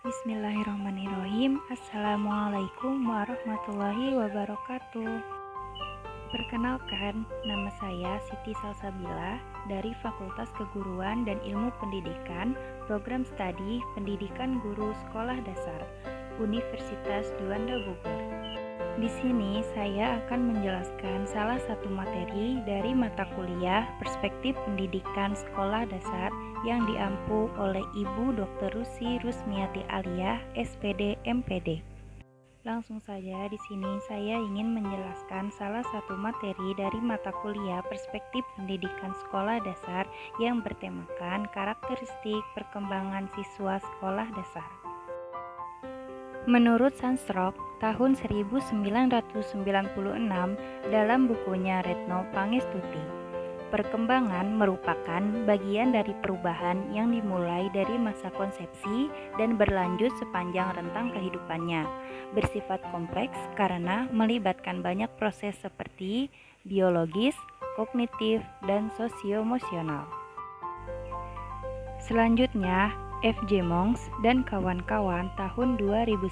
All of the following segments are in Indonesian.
Bismillahirrahmanirrahim. Assalamualaikum warahmatullahi wabarakatuh. Perkenalkan, nama saya Siti Salsabila dari Fakultas Keguruan dan Ilmu Pendidikan, Program Studi Pendidikan Guru Sekolah Dasar, Universitas Juanda Bogor. Di sini saya akan menjelaskan salah satu materi dari mata kuliah Perspektif Pendidikan Sekolah Dasar yang diampu oleh Ibu Dr. Rusi Rusmiati Alia, SPD MPD. Langsung saja di sini saya ingin menjelaskan salah satu materi dari mata kuliah Perspektif Pendidikan Sekolah Dasar yang bertemakan karakteristik perkembangan siswa sekolah dasar. Menurut Sansrok, tahun 1996 dalam bukunya Retno Pangestuti, perkembangan merupakan bagian dari perubahan yang dimulai dari masa konsepsi dan berlanjut sepanjang rentang kehidupannya, bersifat kompleks karena melibatkan banyak proses seperti biologis, kognitif, dan sosioemosional. Selanjutnya, F.J. Monks dan kawan-kawan tahun 2001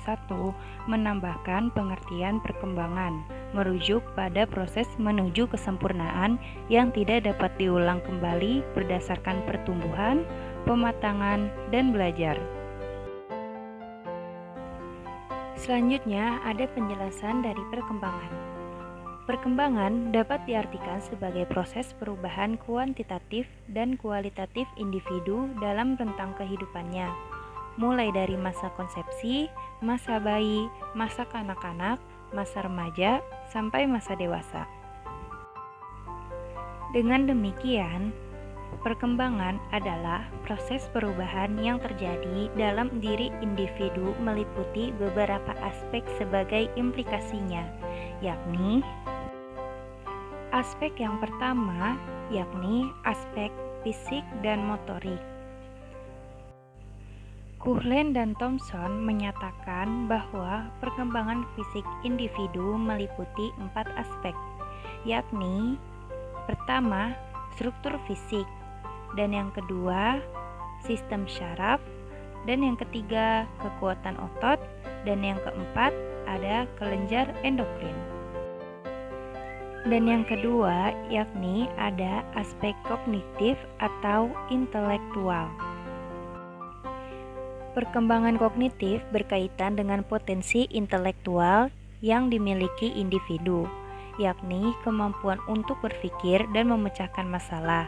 menambahkan pengertian perkembangan, merujuk pada proses menuju kesempurnaan yang tidak dapat diulang kembali berdasarkan pertumbuhan, pematangan, dan belajar. Selanjutnya, ada penjelasan dari perkembangan. Perkembangan dapat diartikan sebagai proses perubahan kuantitatif dan kualitatif individu dalam rentang kehidupannya, mulai dari masa konsepsi, masa bayi, masa kanak-kanak, masa remaja, sampai masa dewasa. Dengan demikian, perkembangan adalah proses perubahan yang terjadi dalam diri individu meliputi beberapa aspek sebagai implikasinya, yakni aspek yang pertama, yakni aspek fisik dan motorik. Kuhlen dan Thomson menyatakan bahwa perkembangan fisik individu meliputi 4 aspek, yakni pertama, struktur fisik, dan yang kedua, sistem syaraf, dan yang ketiga, kekuatan otot, dan yang keempat, ada kelenjar endokrin. Dan yang kedua, yakni ada aspek kognitif atau intelektual. Perkembangan kognitif berkaitan dengan potensi intelektual yang dimiliki individu, yakni kemampuan untuk berpikir dan memecahkan masalah.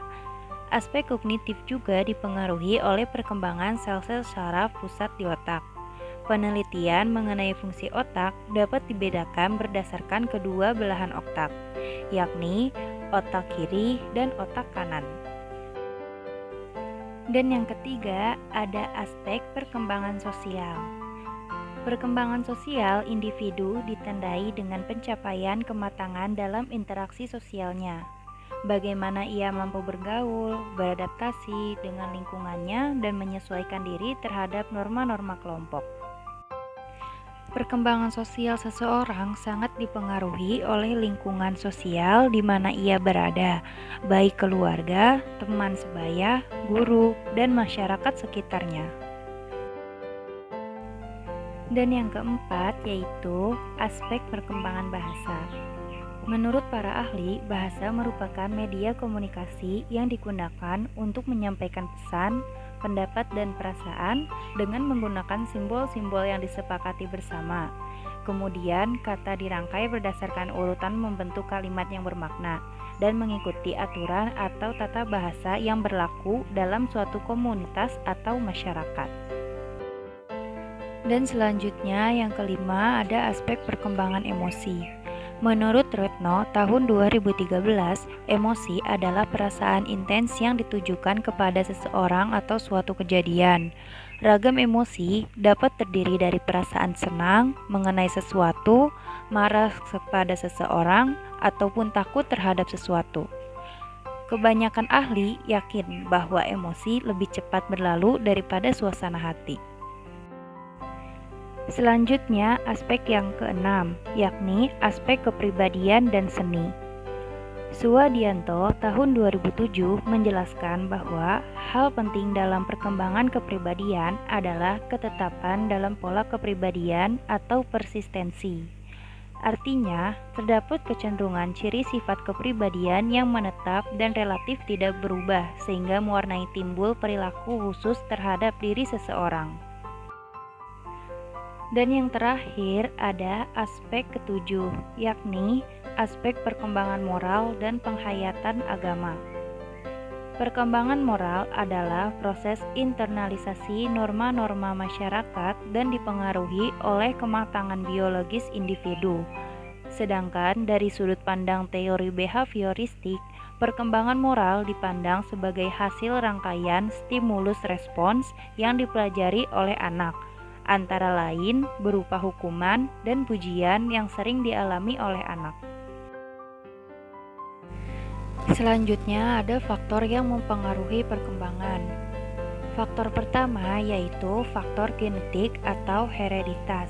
Aspek kognitif juga dipengaruhi oleh perkembangan sel-sel syaraf pusat di otak. Penelitian mengenai fungsi otak dapat dibedakan berdasarkan kedua belahan otak, yakni otak kiri dan otak kanan. Dan yang ketiga, ada aspek perkembangan sosial. Perkembangan sosial individu ditandai dengan pencapaian kematangan dalam interaksi sosialnya. Bagaimana ia mampu bergaul, beradaptasi dengan lingkungannya, dan menyesuaikan diri terhadap norma-norma kelompok. Perkembangan sosial seseorang sangat dipengaruhi oleh lingkungan sosial di mana ia berada, baik keluarga, teman sebaya, guru, dan masyarakat sekitarnya. Dan yang keempat yaitu aspek perkembangan bahasa. Menurut para ahli, bahasa merupakan media komunikasi yang digunakan untuk menyampaikan pesan, pendapat, dan perasaan dengan menggunakan simbol-simbol yang disepakati bersama. Kemudian, kata dirangkai berdasarkan urutan membentuk kalimat yang bermakna dan mengikuti aturan atau tata bahasa yang berlaku dalam suatu komunitas atau masyarakat. Dan selanjutnya, yang kelima, ada aspek perkembangan emosi. Menurut Retno, tahun 2013, emosi adalah perasaan intens yang ditujukan kepada seseorang atau suatu kejadian. Ragam emosi dapat terdiri dari perasaan senang mengenai sesuatu, marah kepada seseorang, ataupun takut terhadap sesuatu. Kebanyakan ahli yakin bahwa emosi lebih cepat berlalu daripada suasana hati. Selanjutnya, aspek yang keenam, yakni aspek kepribadian dan seni. Suwadianto tahun 2007 menjelaskan bahwa hal penting dalam perkembangan kepribadian adalah ketetapan dalam pola kepribadian atau persistensi. Artinya, terdapat kecenderungan ciri sifat kepribadian yang menetap dan relatif tidak berubah sehingga mewarnai timbul perilaku khusus terhadap diri seseorang. Dan yang terakhir ada aspek ketujuh, yakni aspek perkembangan moral dan penghayatan agama. Perkembangan moral adalah proses internalisasi norma-norma masyarakat dan dipengaruhi oleh kematangan biologis individu. Sedangkan dari sudut pandang teori behavioristik, perkembangan moral dipandang sebagai hasil rangkaian stimulus respons yang dipelajari oleh anak, antara lain berupa hukuman dan pujian yang sering dialami oleh anak. Selanjutnya ada faktor yang mempengaruhi perkembangan. Faktor pertama yaitu faktor genetik atau hereditas.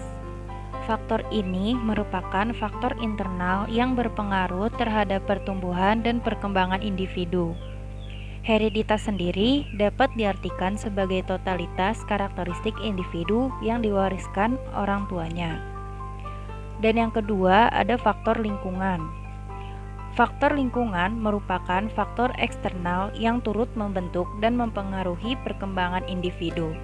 Faktor ini merupakan faktor internal yang berpengaruh terhadap pertumbuhan dan perkembangan individu. Hereditas sendiri dapat diartikan sebagai totalitas karakteristik individu yang diwariskan orang tuanya. Dan yang kedua ada faktor lingkungan. Faktor lingkungan merupakan faktor eksternal yang turut membentuk dan mempengaruhi perkembangan individu.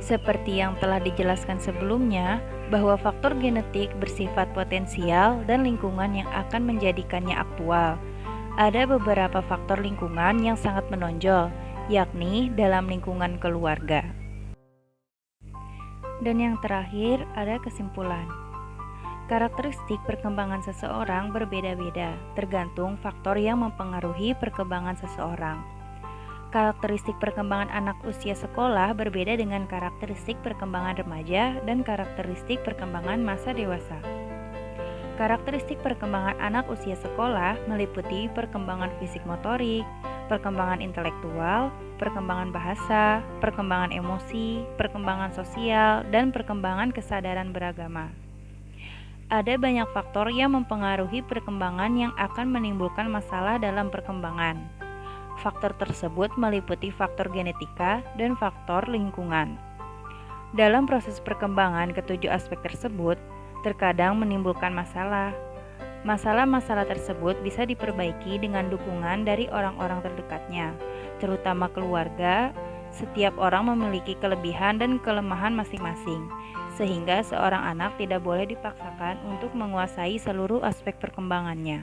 Seperti yang telah dijelaskan sebelumnya, bahwa faktor genetik bersifat potensial dan lingkungan yang akan menjadikannya aktual. Ada beberapa faktor lingkungan yang sangat menonjol, yakni dalam lingkungan keluarga. Dan yang terakhir ada kesimpulan. Karakteristik perkembangan seseorang berbeda-beda, tergantung faktor yang mempengaruhi perkembangan seseorang. Karakteristik perkembangan anak usia sekolah berbeda dengan karakteristik perkembangan remaja dan karakteristik perkembangan masa dewasa. Karakteristik perkembangan anak usia sekolah meliputi perkembangan fisik motorik, perkembangan intelektual, perkembangan bahasa, perkembangan emosi, perkembangan sosial, dan perkembangan kesadaran beragama. Ada banyak faktor yang mempengaruhi perkembangan yang akan menimbulkan masalah dalam perkembangan. Faktor tersebut meliputi faktor genetika dan faktor lingkungan. Dalam proses perkembangan ketujuh aspek tersebut, terkadang menimbulkan masalah. Masalah-masalah tersebut bisa diperbaiki dengan dukungan dari orang-orang terdekatnya, terutama keluarga. Setiap orang memiliki kelebihan dan kelemahan masing-masing, sehingga seorang anak tidak boleh dipaksakan untuk menguasai seluruh aspek perkembangannya.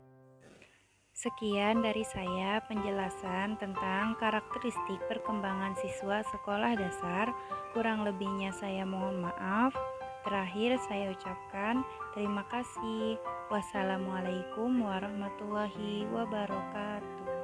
Sekian dari saya penjelasan tentang karakteristik perkembangan siswa sekolah dasar. Kurang lebihnya saya mohon maaf. Terakhir saya ucapkan terima kasih. Wassalamualaikum warahmatullahi wabarakatuh.